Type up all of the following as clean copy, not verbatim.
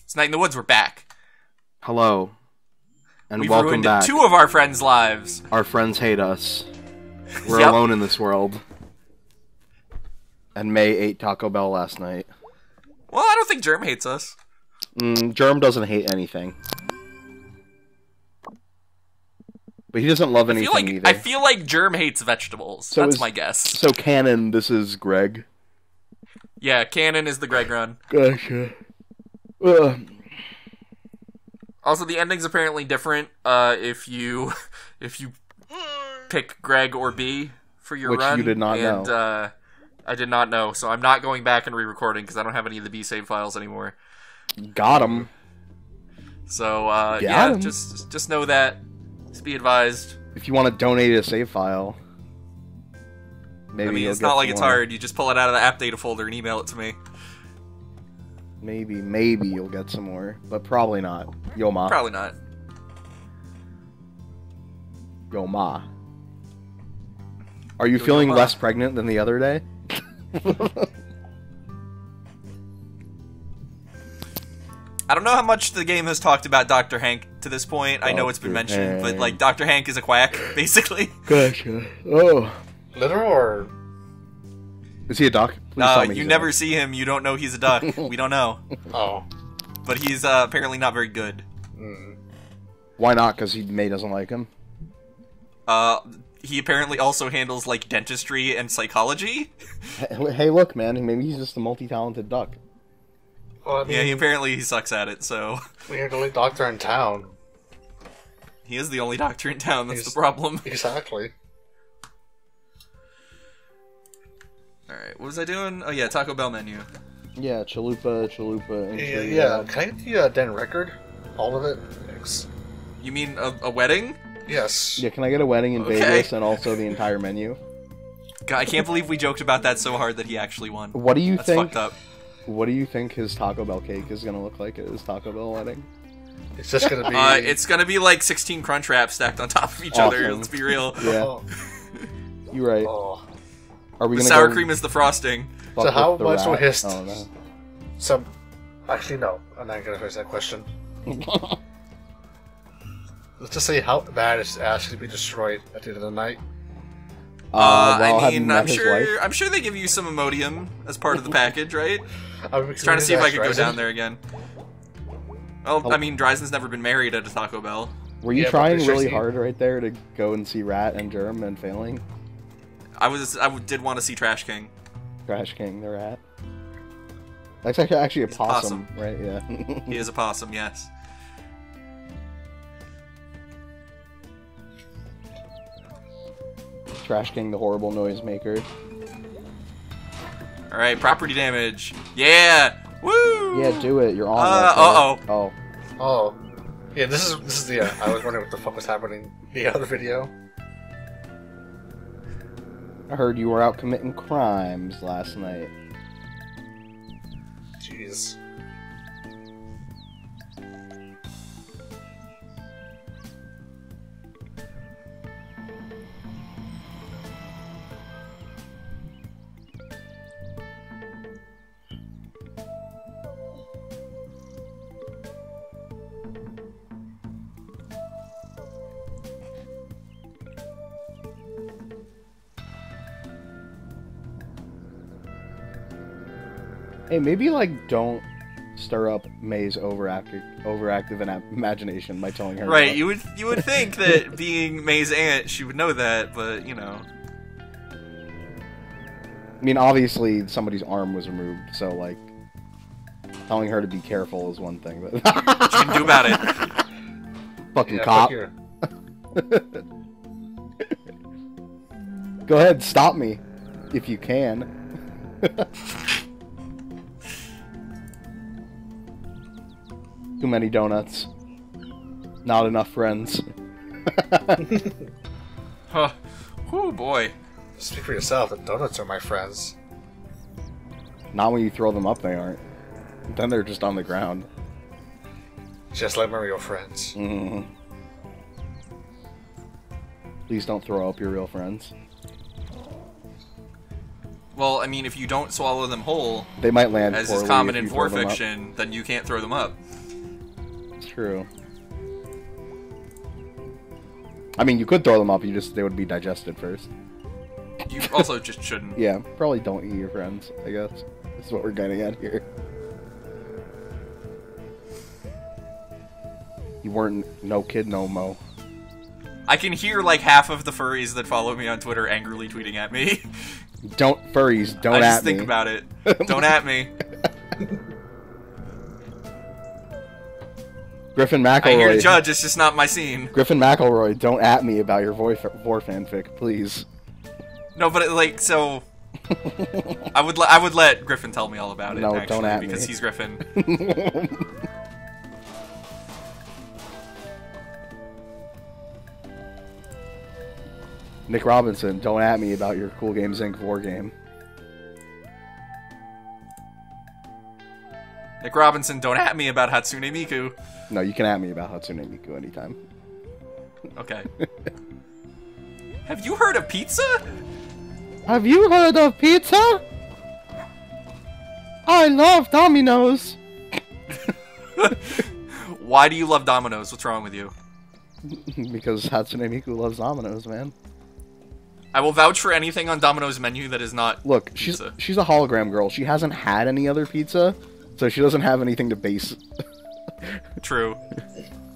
It's Night in the Woods. We're back. Hello. And We've welcome ruined back. 2 of our friends' lives. Our friends hate us. We're Yep. alone in this world. And May ate Taco Bell last night. Well, I don't think Germ hates us. Germ doesn't hate anything. But he doesn't love anything either. I feel like Germ hates vegetables. That's my guess. So canon, this is Greg. Yeah, canon is the Greg run. Gotcha. Also, the ending's apparently different if you pick Greg or B for your Which run. you did not know. I did not know, so I'm not going back and re-recording because I don't have any of the B save files anymore. Got him. So Got him. just know that. Just be advised. If you want to donate a save file, maybe I mean, you'll it's get not like some it's more. hard. You just pull it out of the app data folder and email it to me. Maybe you'll get some more, but probably not. Yo ma. Probably not. Yo ma. Are you feeling less pregnant than the other day? I don't know how much the game has talked about Dr. Hank to this point. I know it's been mentioned, but like Dr. Hank is a quack, basically. Gotcha. Oh. Literal or... Is he a duck? Please tell me You he's a never duck. see him, you don't know he's a duck. We don't know. Oh. But he's apparently not very good. Why not? Because May doesn't like him? He apparently also handles, like, dentistry and psychology. Hey, look, man. Maybe he's just a multi-talented duck. Well, I mean, Yeah, he sucks at it, so... we're the only doctor in town. He is the only doctor in town, that's the problem. Exactly. Alright, what was I doing? Oh yeah, Taco Bell menu. Yeah, chalupa. Yeah, can I get the den record? All of it? Thanks. You mean a wedding? Yes. Yeah, can I get a wedding in Okay. Vegas and also the entire menu? God, I can't believe we joked about that so hard that he actually won. What do you That's think? fucked up. What do you think his Taco Bell cake is gonna look like at his Taco Bell wedding? It's just gonna be... It's gonna be like 16 crunch wraps stacked on top of each other, Awesome. let's be real. Yeah, Oh. you're right. Oh. Are we The gonna sour go cream is the frosting. fuck So how with the much will rat? his... Oh, no. Some... Actually, no. I'm not gonna finish that question. Let's just say how bad is Ash to be destroyed at the end of the night. Well, have you met I'm his sure. wife? I'm sure they give you some Imodium as part of the package, right? I'm Trying to see if I could go down there again. Well, I mean, Dryzen's never been married at a Taco Bell. Were you Yeah, but trying there's really Tracy. hard right there to go and see Rat and Germ and failing? I did want to see Trash King. Trash King, the rat. That's actually a He's a possum, right? Yeah. He is a possum, yes. Trash King, the horrible noisemaker. All right, property damage. Yeah. Woo. Yeah, do it. You're on. right there. uh-oh. Oh. Oh. Yeah, this is the... I was wondering what the fuck was happening in the other video. I heard you were out committing crimes last night. Jeez. Hey, maybe like don't stir up May's overactive imagination by telling her. Right. about- You would think that being May's aunt, she would know that, but you know. I mean, obviously somebody's arm was removed, so like telling her to be careful is one thing, but What you can do about it? fucking Yeah, cop. fuck your... Go ahead, stop me if you can. Too many donuts. Not enough friends. Huh. Whew, boy. Speak for yourself, the donuts are my friends. Not when you throw them up, they aren't. Then they're just on the ground. Just like my real friends. Mm. Please don't throw up your real friends. Well, I mean, if you don't swallow them whole, They might land as poorly is common if in you throw them up. fiction, then you can't throw them up. It's true. I mean, you could throw them up, they would be digested first. You also just shouldn't. Yeah, probably don't eat your friends, I guess. That's what we're getting at here. You weren't no kid, no mo. I can hear like half of the furries that follow me on Twitter angrily tweeting at me. Don't furries, don't I at just me. think about it. Don't at me. Griffin McElroy. I'm here to judge, it's just not my scene. Griffin McElroy, don't at me about your vor fanfic, please. No, but like, so I would let Griffin tell me all about it. No, actually, don't at because me. he's Griffin. Nick Robinson, don't at me about your Cool Games Inc. war game. Nick Robinson, don't at me about Hatsune Miku. No, you can at me about Hatsune Miku anytime. Okay. Have you heard of pizza? Have you heard of pizza? I love Domino's. Why do you love Domino's? What's wrong with you? Because Hatsune Miku loves Domino's, man. I will vouch for anything on Domino's menu that is not Look, pizza. she's a hologram girl. She hasn't had any other pizza, so she doesn't have anything to base. True.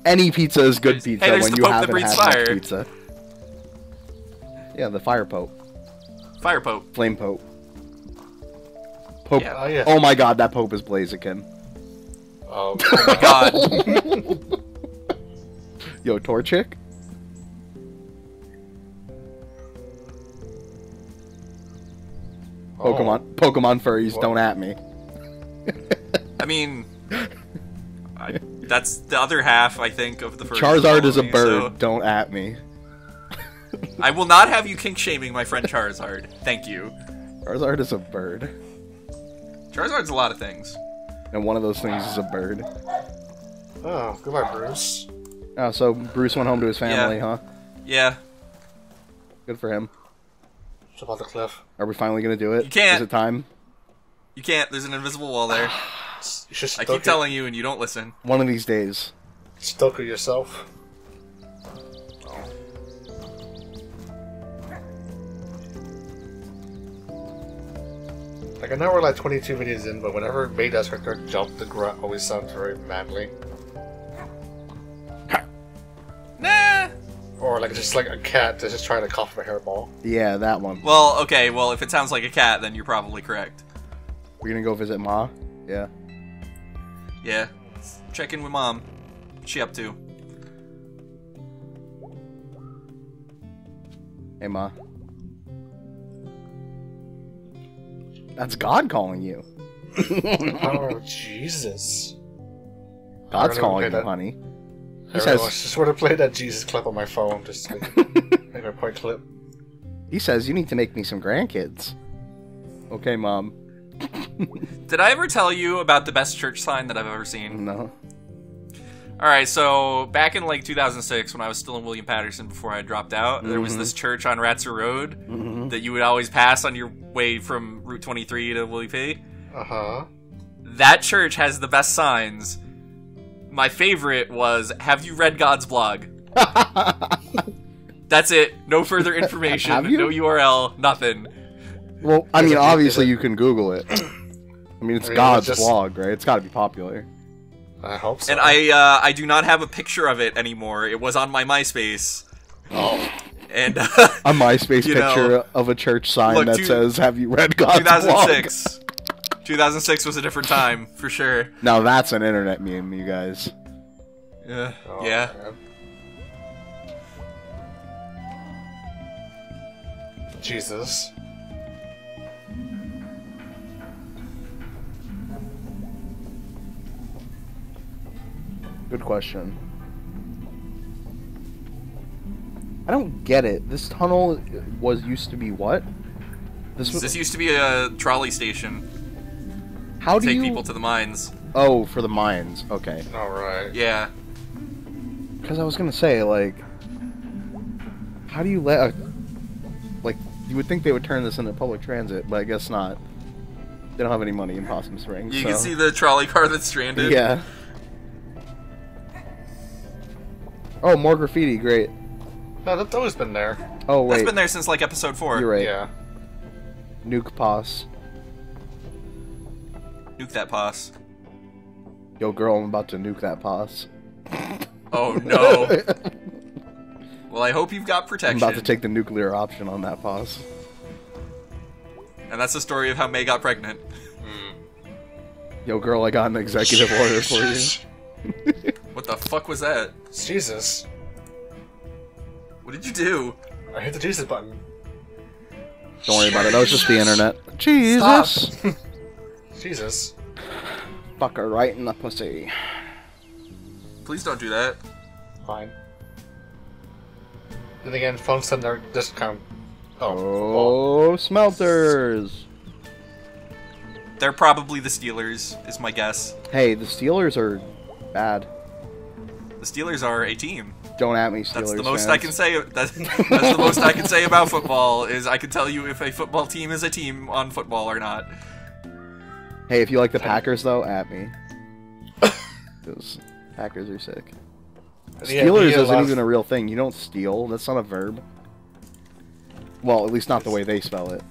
Any pizza is good pizza there's when the you Pope that haven't breathes had much fire. pizza. Yeah, the Fire Pope. Fire Pope. Flame Pope. Pope. Yeah. Oh, yeah. Oh my god, that Pope is Blaziken. Oh, Oh my god. Yo, Torchic? Pokemon furries, What? don't at me. I mean, that's the other half, I think, of the first. Charizard is a me, bird, so don't at me. I will not have you kink shaming my friend Charizard. Thank you. Charizard is a bird. Charizard's a lot of things. And one of those things is a bird. oh, goodbye, Bruce. Oh, so Bruce went home to his family, Yeah. huh? Yeah. Good for him. Jump off the cliff. Are we finally gonna do it? You can't. Is it time? You can't. There's an invisible wall there. You should I stoke keep telling you and you don't listen. One of these days. Stoke it yourself. Like, I know we're like 22 videos in, but whenever May does her third jump, the grunt always sounds very manly. Nah. Or like just like a cat that's just trying to cough a hairball. Yeah, that one. Well, okay. Well, if it sounds like a cat, then you're probably correct. We're gonna go visit Ma? Yeah. Yeah. Check in with Mom. What's she up to? Hey, Ma. That's God calling you. Oh, Jesus. God's I really calling wanna you, play that. honey. I He really says, just want to play that Jesus clip on my phone, just to make my point clip. he says, you need to make me some grandkids. Okay, Mom. Did I ever tell you about the best church sign that I've ever seen? No. Alright, so back in like 2006 when I was still in William Patterson before I dropped out, there was this church on Ratzer Road that you would always pass on your way from Route 23 to Willie P. Uh-huh. That church has the best signs. My favorite was, have you read God's blog? That's it. No further information. Have you? No URL. Nothing. Well, I Is mean, it- obviously is it- you can Google it. I mean, it's I mean, God's it's just- blog, right? It's gotta be popular. I hope so. And I do not have a picture of it anymore. It was on my MySpace. Oh. And A MySpace You know, picture of a church sign look, that says, have you read God's 2006. 2006 was a different time, for sure. blog? Now that's an internet meme, you guys. Yeah. Oh, Yeah. man. Jesus. Good question. I don't get it. This tunnel used to be what? This used to be a trolley station. How do Take you... people to the mines. Oh, for the mines. Okay. Alright. Yeah. Because I was gonna say, like... How do you let a... Like, You would think they would turn this into public transit, but I guess not. They don't have any money in Possum Springs. You can see the trolley car that's stranded. Yeah. Oh, more graffiti. Great. No, that's always been there. Oh, wait. That's been there since, like, episode 4. You're right. Yeah. Nuke Poss. Nuke that Poss. Yo, girl, I'm about to nuke that Poss. Oh, no. Well, I hope you've got protection. I'm about to take the nuclear option on that Poss. And that's the story of how May got pregnant. Yo, girl, I got an executive order for you. What the fuck was that? Jesus. What did you do? I hit the Jesus button. Don't worry about it. That was just the internet. Jesus. Stop. Jesus. Fuck her right in the pussy. Please don't do that. Fine. Then again, phones send their discount. Oh, smelters. They're probably the Steelers, is my guess. Hey, the Steelers are bad. The Steelers are a team. Don't at me, Steelers. That's the most fans. I can say. That's the most I can say about football. Is I can tell you if a football team is a team on football or not. Hey, if you like the Packers, though, at me. Because Packers are sick. Steelers isn't even a real thing. You don't steal. That's not a verb. Well, at least not the way they spell it.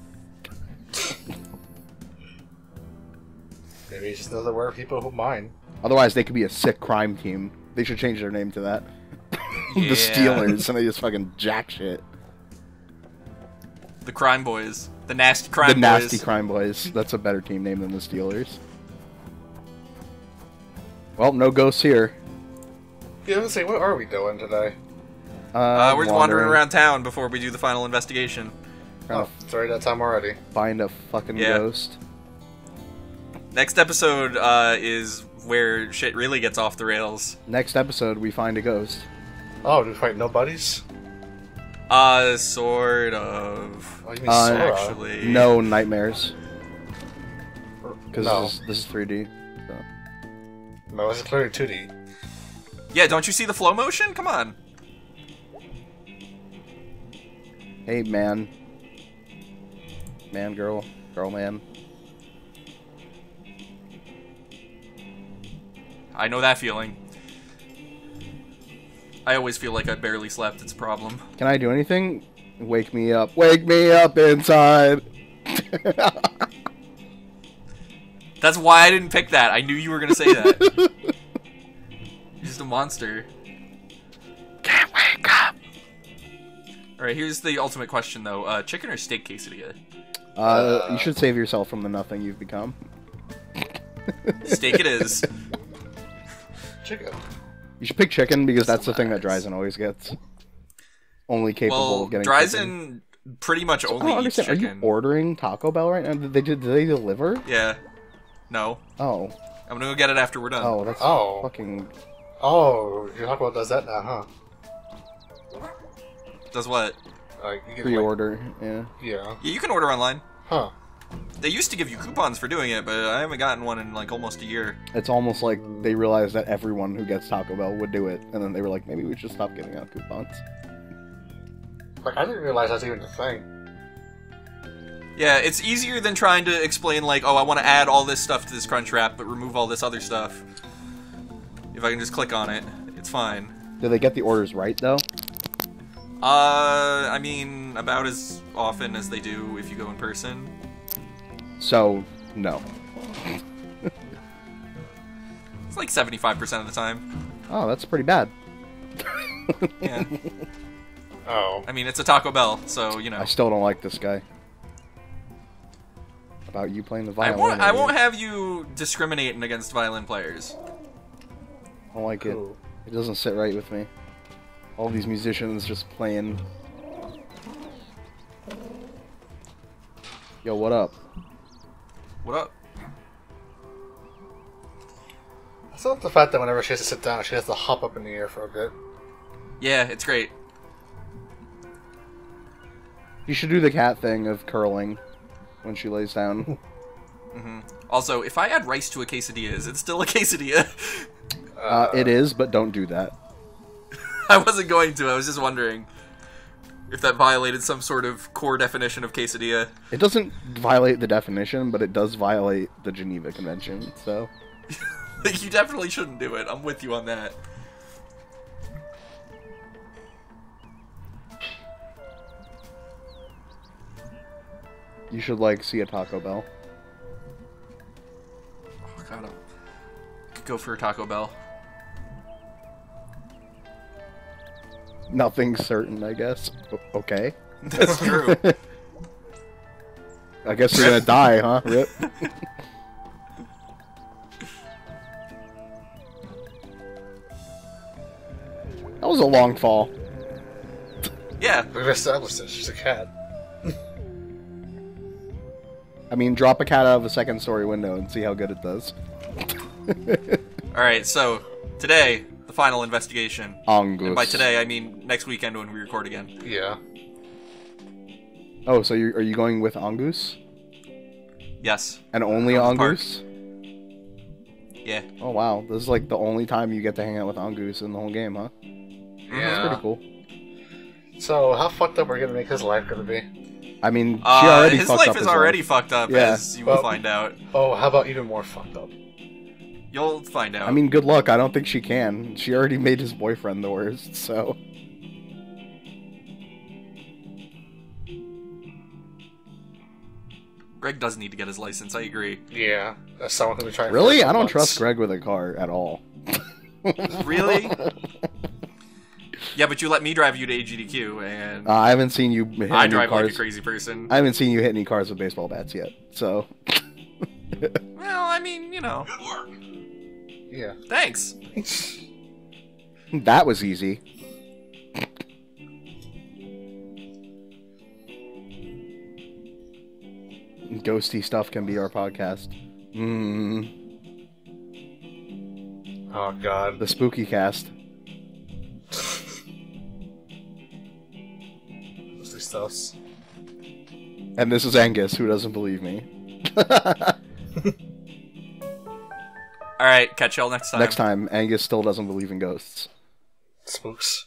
Maybe it's just another word people who mind. Otherwise, they could be a sick crime team. They should change their name to that. Yeah. The Steelers, and they just fucking jack shit. The Crimeboys. The nasty Crimeboys. The nasty Crimeboys. That's a better team name than the Steelers. Well, no ghosts here. Yeah, let's see, what are we doing today? We're just wandering around town before we do the final investigation. Trying Oh, it's already that time already. to find a fucking Yeah. ghost. Next episode is where shit really gets off the rails. Next episode, we find a ghost. Oh, do we fight nobodies? Sort of. Oh, you mean Sora? Actually. No nightmares. Because No. this is 3D. So. No, this is clearly 2D. Yeah, don't you see the flow motion? Come on. Hey, man. Man, girl. Girl, man. I know that feeling. I always feel like I barely slept. It's a problem. Can I do anything? Wake me up. Wake me up inside. That's why I didn't pick that. I knew you were going to say that. You're just a monster. Can't wake up. Alright, here's the ultimate question, though. Chicken or steak quesadilla? You should save yourself from the nothing you've become. Steak it is. Chicken. You should pick chicken because that's the thing that Dryzen always gets. Only capable Well, of getting chicken. Dryzen pretty much I only don't eats understand. Are chicken. you ordering Taco Bell right now? Did they deliver? Yeah. No. Oh. I'm gonna go get it after we're done. Oh, that's Oh. fucking... Oh, your Taco Bell does that now, huh? Does what? You can, Pre-order, yeah. Like, yeah. Yeah, you can order online. Huh. They used to give you coupons for doing it, but I haven't gotten one in like almost a year. It's almost like they realized that everyone who gets Taco Bell would do it, and then they were like, maybe we should stop giving out coupons. Like, I didn't realize that's even a thing. Yeah, it's easier than trying to explain like, oh, I want to add all this stuff to this Crunchwrap, but remove all this other stuff. If I can just click on it, it's fine. Do they get the orders right, though? I mean, about as often as they do if you go in person. So, no. It's like 75% of the time. Oh, that's pretty bad. Yeah. Oh. I mean, it's a Taco Bell, so, you know. I still don't like this guy. About you playing the violin. I won't have you discriminating against violin players. I don't like it. Ooh. It doesn't sit right with me. All these musicians just playing. Yo, what up? What up? I still like the fact that whenever she has to sit down, she has to hop up in the air for a bit. Yeah, it's great. You should do the cat thing of curling when she lays down. Also, if I add rice to a quesadilla, is it still a quesadilla? It is, but don't do that. I wasn't going to, I was just wondering. if that violated some sort of core definition of quesadilla. It doesn't violate the definition, but it does violate the Geneva Convention, so... You definitely shouldn't do it. I'm with you on that. You should, like, see a Taco Bell. Oh, God, I could go for a Taco Bell. Nothing's certain, I guess. Okay. That's true. I guess you're gonna die, huh? Rip. That was a long fall. Yeah. We've established this. She's a cat. I mean, drop a cat out of a second-story window and see how good it does. Alright, so, today, the final investigation. Angus. And by today, I mean next weekend when we record again. Yeah. Oh, so are you going with Angus? Yes. And only Angus? Yeah. Oh, wow. This is like the only time you get to hang out with Angus in the whole game, huh? Yeah. That's pretty cool. So, how fucked up are you gonna make his life gonna be? I mean, she already his fucked life up is his already life. fucked up, Yeah. as you will find out. Oh, how about even more fucked up? You'll find out. I mean, good luck. I don't think she can. She already made his boyfriend the worst, so... Greg does need to get his license, I agree. Yeah. That's someone who we tried. Really? I don't trust Greg with a car at all. Really? Yeah, but you let me drive you to AGDQ, and I haven't seen you hit I any drive cars. like a crazy person. I haven't seen you hit any cars with baseball bats yet, so... Well, I mean, you know. Good work. Yeah. Thanks. That was easy. Ghosty stuff can be our podcast. Oh, God. The spooky cast. Mostly stuffs. And this is Angus, who doesn't believe me. Alright, catch y'all next time. Next time, Angus still doesn't believe in ghosts. Spooks.